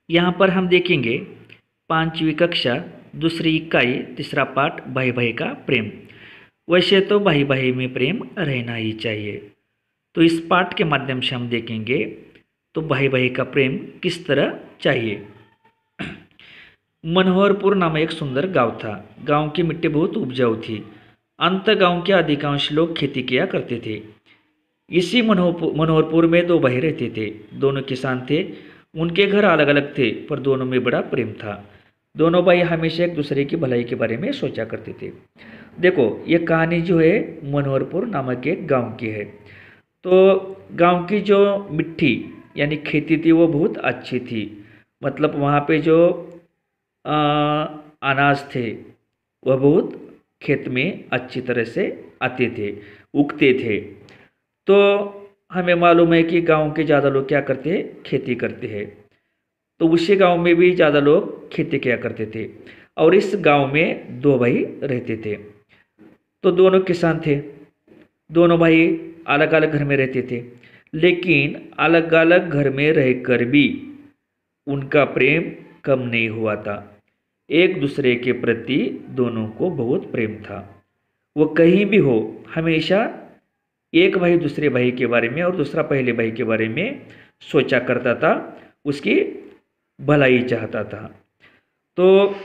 यहाँ पर हम देखेंगे 5वीं कक्षा दूसरी इकाई तीसरा पाठ भाई भाई का प्रेम। वैसे तो भाई भाई में प्रेम रहना ही चाहिए। तो इस पाठ के माध्यम से हम देखेंगे तो भाई भाई का प्रेम किस तरह चाहिए। मनोहरपुर नाम एक सुंदर गांव था। गांव की मिट्टी बहुत उपजाऊ थी। अंत गांव के अधिकांश लोग खेती किया करते थे। इसी मनोहरपुर में दो भाई रहते थे। दोनों किसान थे। उनके घर अलग अलग थे पर दोनों में बड़ा प्रेम था। दोनों भाई हमेशा एक दूसरे की भलाई के बारे में सोचा करते थे। देखो ये कहानी जो है मनोहरपुर नामक एक गांव की है। तो गांव की जो मिट्टी यानी खेती थी वो बहुत अच्छी थी। मतलब वहाँ पे जो अनाज थे वह बहुत खेत में अच्छी तरह से आते थे, उगते थे। तो हमें मालूम है कि गांव के ज़्यादा लोग क्या करते हैं, खेती करते हैं। तो उसी गांव में भी ज़्यादा लोग खेती किया करते थे और इस गांव में दो भाई रहते थे। तो दोनों किसान थे। दोनों भाई अलग अलग घर में रहते थे, लेकिन अलग अलग घर में रहकर भी उनका प्रेम कम नहीं हुआ था। एक दूसरे के प्रति दोनों को बहुत प्रेम था। वो कहीं भी हो हमेशा एक भाई दूसरे भाई के बारे में और दूसरा पहले भाई के बारे में सोचा करता था, उसकी भलाई चाहता था। तो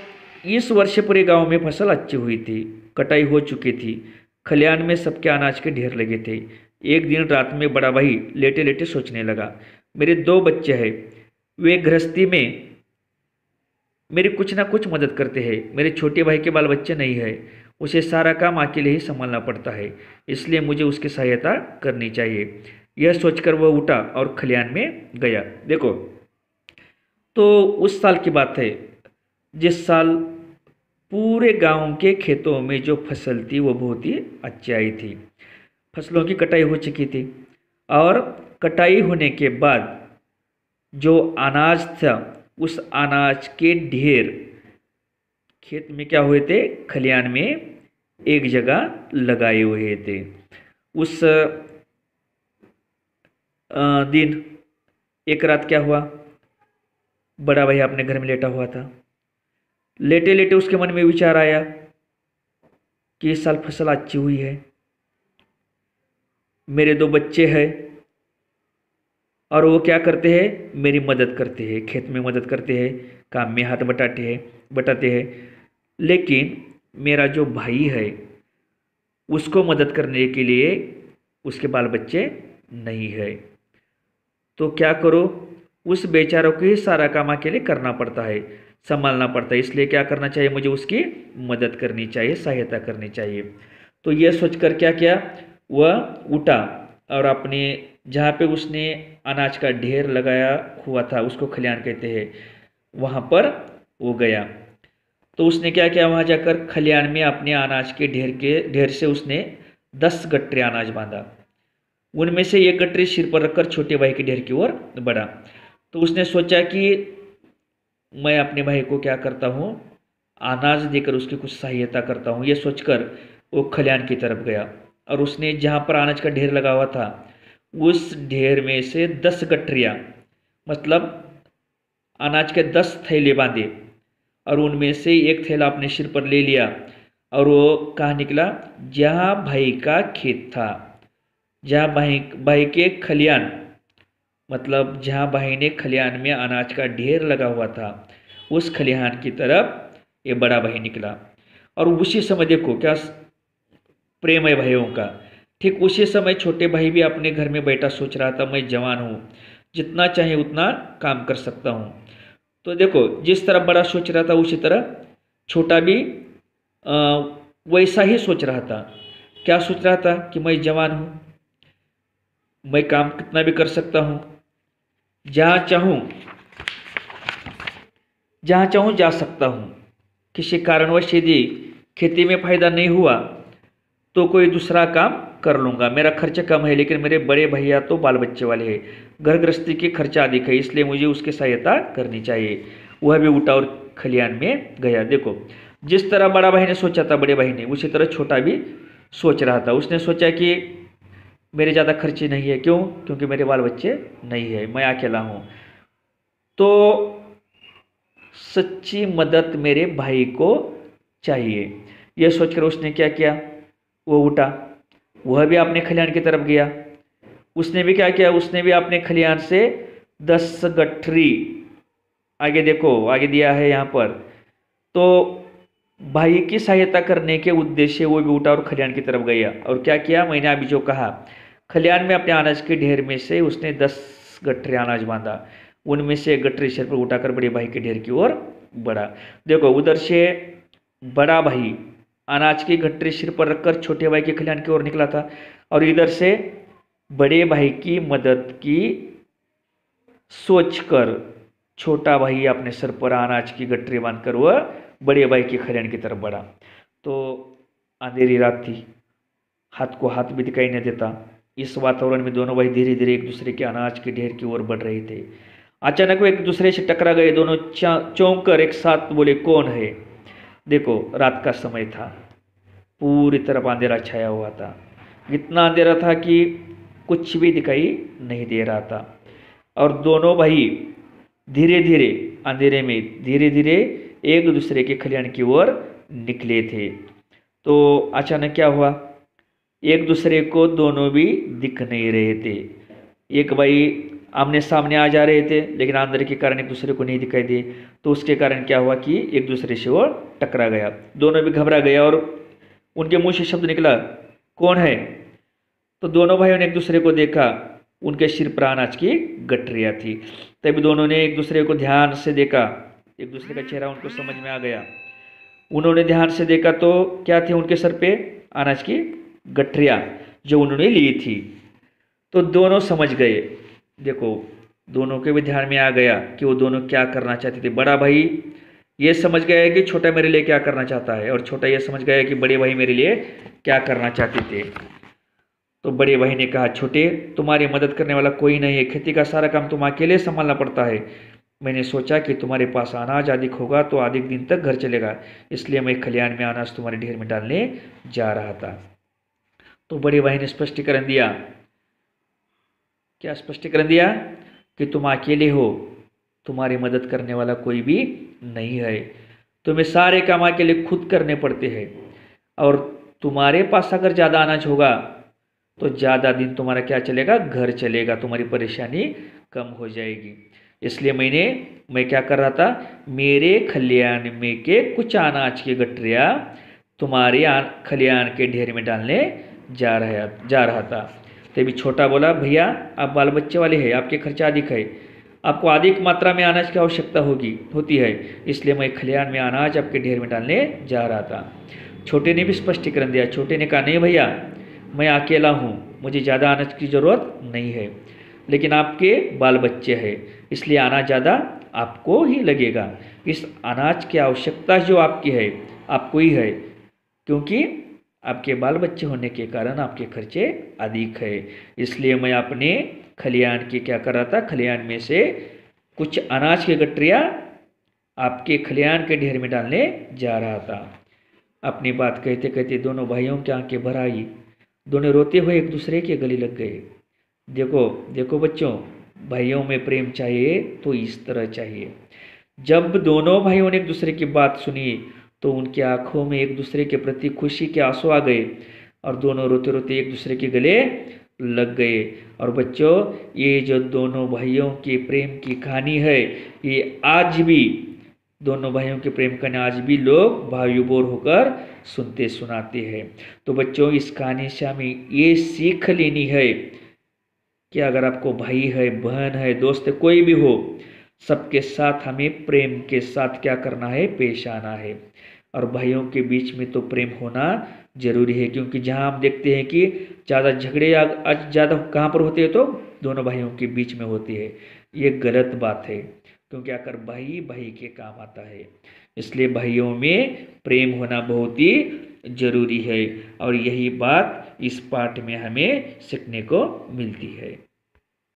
इस वर्ष पूरे गांव में फसल अच्छी हुई थी। कटाई हो चुकी थी। खलिहान में सबके अनाज के ढेर लगे थे। एक दिन रात में बड़ा भाई लेटे लेटे सोचने लगा, मेरे दो बच्चे हैं, वे गृहस्थी में मेरी कुछ ना कुछ मदद करते हैं। मेरे छोटे भाई के बाल बच्चे नहीं है, उसे सारा काम अकेले ही संभालना पड़ता है, इसलिए मुझे उसकी सहायता करनी चाहिए। यह सोचकर वह उठा और खलिहान में गया। देखो तो उस साल की बात है जिस साल पूरे गांव के खेतों में जो फसल थी वो बहुत ही अच्छी आई थी। फसलों की कटाई हो चुकी थी और कटाई होने के बाद जो अनाज था उस अनाज के ढेर खेत में क्या हुए थे, खलिहान में एक जगह लगाए हुए थे। उस दिन एक रात क्या हुआ, बड़ा भाई अपने घर में लेटा हुआ था। लेटे लेटे उसके मन में विचार आया कि इस साल फसल अच्छी हुई है, मेरे दो बच्चे हैं और वो क्या करते हैं, मेरी मदद करते हैं, खेत में मदद करते हैं, काम में हाथ बटाते हैं। लेकिन मेरा जो भाई है उसको मदद करने के लिए उसके बाल बच्चे नहीं है। तो क्या करो, उस बेचारों को ही सारा काम अकेले करना पड़ता है, संभालना पड़ता है। इसलिए क्या करना चाहिए, मुझे उसकी मदद करनी चाहिए, सहायता करनी चाहिए। तो यह सोचकर क्या किया, वह उठा और अपने जहाँ पे उसने अनाज का ढेर लगाया हुआ था, उसको खलिहान कहते हैं, वहाँ पर वो गया। तो उसने क्या किया, वहाँ जाकर खलिहान में अपने अनाज के ढेर से उसने 10 गट्टे अनाज बांधा। उनमें से एक गट्टी सिर पर रखकर छोटे भाई के ढेर की ओर बढ़ा। तो उसने सोचा कि मैं अपने भाई को क्या करता हूँ, अनाज देकर उसकी कुछ सहायता करता हूँ। ये सोचकर वो खलिहान की तरफ गया और उसने जहाँ पर अनाज का ढेर लगा हुआ था उस ढेर में से 10 गठरियाँ मतलब अनाज के 10 थैले बांधे और उनमें से एक थैला अपने सिर पर ले लिया और वो कहाँ निकला, जहाँ भाई का खेत था, जहाँ भाई के खलिहान मतलब जहाँ भाई ने खलिहान में अनाज का ढेर लगा हुआ था उस खलिहान की तरफ ये बड़ा भाई निकला। और उसी समय देखो क्या प्रेम है भाइयों का। ठीक उसी समय छोटे भाई भी अपने घर में बैठा सोच रहा था, मैं जवान हूँ, जितना चाहे उतना काम कर सकता हूँ। तो देखो जिस तरह बड़ा सोच रहा था उसी तरह छोटा भी वैसा ही सोच रहा था। क्या सोच रहा था कि मैं जवान हूँ, मैं काम कितना भी कर सकता हूँ, जहाँ चाहूँ जा सकता हूँ। किसी कारणवश यदि खेती में फायदा नहीं हुआ तो कोई दूसरा काम कर लूँगा। मेरा खर्चा कम है लेकिन मेरे बड़े भैया तो बाल बच्चे वाले हैं, घर गृहस्थी के खर्चा अधिक है, इसलिए मुझे उसकी सहायता करनी चाहिए। वह भी उठा और खलिहान में गया। देखो जिस तरह बड़ा भाई ने सोचा था बड़े भाई ने, उसी तरह छोटा भी सोच रहा था। उसने सोचा कि मेरे ज़्यादा खर्चे नहीं है, क्यों, क्योंकि मेरे बाल बच्चे नहीं है, मैं अकेला हूँ। तो सच्ची मदद मेरे भाई को चाहिए। यह सोचकर उसने क्या किया, वो उठा, वह भी अपने खलिहान की तरफ गया। उसने भी क्या किया, उसने भी अपने खलिहान से 10 गठरी, आगे देखो आगे दिया है यहाँ पर, तो भाई की सहायता करने के उद्देश्य वो भी उठा और खलिहान की तरफ गया। और क्या किया, मैंने अभी जो कहा, खलिहान में अपने अनाज के ढेर में से उसने 10 गठरी अनाज बांधा, उनमें से एक गठरी सिर पर उठाकर बड़े भाई के ढेर की ओर बढ़ा। देखो उधर से बड़ा भाई अनाज की गठरी सिर पर रखकर छोटे भाई के खलिहान की ओर निकला था, और इधर से बड़े भाई की मदद की सोचकर छोटा भाई अपने सर पर अनाज की गठरी बांधकर वह बड़े भाई के खलिहान की तरफ बढ़ा। तो अंधेरी रात थी, हाथ को हाथ भी दिखाई नहीं देता। इस वातावरण में दोनों भाई धीरे धीरे एक दूसरे के अनाज के ढेर की ओर बढ़ रहे थे। अचानक वो एक दूसरे से टकरा गए। दोनों चौंक कर एक साथ बोले, कौन है? देखो रात का समय था, पूरी तरफ अंधेरा छाया हुआ था। इतना अंधेरा था कि कुछ भी दिखाई नहीं दे रहा था, और दोनों भाई धीरे धीरे अंधेरे में धीरे धीरे एक दूसरे के खलिहान की ओर निकले थे। तो अचानक क्या हुआ, एक दूसरे को दोनों भी दिख नहीं रहे थे। एक भाई आमने सामने आ जा रहे थे, लेकिन अंधेरे के कारण एक दूसरे को नहीं दिखाई दे, तो उसके कारण क्या हुआ कि एक दूसरे से वो टकरा गया। दोनों भी घबरा गया और उनके मुंह से शब्द निकला, कौन है? तो दोनों भाइयों ने एक दूसरे को देखा, उनके सिर पर अनाज की गठरियाँ थी। तभी दोनों ने एक दूसरे को ध्यान से देखा, एक दूसरे का चेहरा उनको समझ में आ गया। उन्होंने ध्यान से देखा तो क्या थे उनके सर पे? अनाज की गठरियाँ जो उन्होंने ली थी। तो दोनों समझ गए। देखो दोनों के भी ध्यान में आ गया कि वो दोनों क्या करना चाहते थे। बड़ा भाई ये समझ गया कि छोटा मेरे लिए क्या करना चाहता है, और छोटा ये समझ गया कि बड़े भाई मेरे लिए क्या करना चाहते थे। तो बड़े भाई ने कहा, छोटे तुम्हारी मदद करने वाला कोई नहीं है, खेती का सारा काम तुम अकेले संभालना पड़ता है। मैंने सोचा कि तुम्हारे पास अनाज अधिक होगा तो अधिक दिन तक घर चलेगा, इसलिए मैं खलिहान में अनाज तुम्हारे ढेर में डालने जा रहा था। तो बड़े भाई ने स्पष्टीकरण दिया। क्या स्पष्टीकरण दिया? कि तुम अकेले हो, तुम्हारी मदद करने वाला कोई भी नहीं है, तुम्हें सारे काम अकेले खुद करने पड़ते हैं, और तुम्हारे पास अगर ज़्यादा अनाज होगा तो ज़्यादा दिन तुम्हारा क्या चलेगा? घर चलेगा, तुम्हारी परेशानी कम हो जाएगी। इसलिए मैं क्या कर रहा था, मेरे खलिहान में के कुछ अनाज की गठरियाँ तुम्हारे खलिहान के ढेर में डालने जा रहा था। तभी छोटा बोला, भैया आप बाल बच्चे वाले हैं, आपके खर्चा अधिक है, आपको अधिक मात्रा में अनाज की आवश्यकता होती है, इसलिए मैं खलिहान में अनाज आपके ढेर में डालने जा रहा था। छोटे ने भी स्पष्टीकरण दिया। छोटे ने कहा, नहीं भैया मैं अकेला हूँ, मुझे ज़्यादा अनाज की ज़रूरत नहीं है, लेकिन आपके बाल बच्चे हैं, इसलिए अनाज ज़्यादा आपको ही लगेगा। इस अनाज की आवश्यकता जो आपकी है आपको ही है, क्योंकि आपके बाल बच्चे होने के कारण आपके खर्चे अधिक है। इसलिए मैं अपने खलिहान की क्या कर रहा था, खलिहान में से कुछ अनाज की गठरियाँ आपके खलिहान के ढेर में डालने जा रहा था। अपनी बात कहते कहते दोनों भाइयों की आंखें भर आई। दोनों रोते हुए एक दूसरे के गले लग गए। देखो देखो बच्चों, भाइयों में प्रेम चाहिए तो इस तरह चाहिए। जब दोनों भाइयों ने एक दूसरे की बात सुनी तो उनकी आंखों में एक दूसरे के प्रति खुशी के आंसू आ गए, और दोनों रोते रोते एक दूसरे के गले लग गए। और बच्चों, ये जो दोनों भाइयों के प्रेम की कहानी है, ये आज भी दोनों भाइयों के प्रेम कहानी आज भी लोग भावविभोर होकर सुनते सुनाते हैं। तो बच्चों, इस कहानी से हमें ये सीख लेनी है कि अगर आपको भाई है, बहन है, दोस्त है, कोई भी हो, सबके साथ हमें प्रेम के साथ क्या करना है, पेश आना है। और भाइयों के बीच में तो प्रेम होना जरूरी है, क्योंकि जहाँ हम देखते हैं कि ज़्यादा झगड़े ज़्यादा कहाँ पर होते हैं, तो दोनों भाइयों के बीच में होती है। ये गलत बात है, क्योंकि आकर भाई भाई के काम आता है। इसलिए भाइयों में प्रेम होना बहुत ही जरूरी है, और यही बात इस पाठ में हमें सीखने को मिलती है।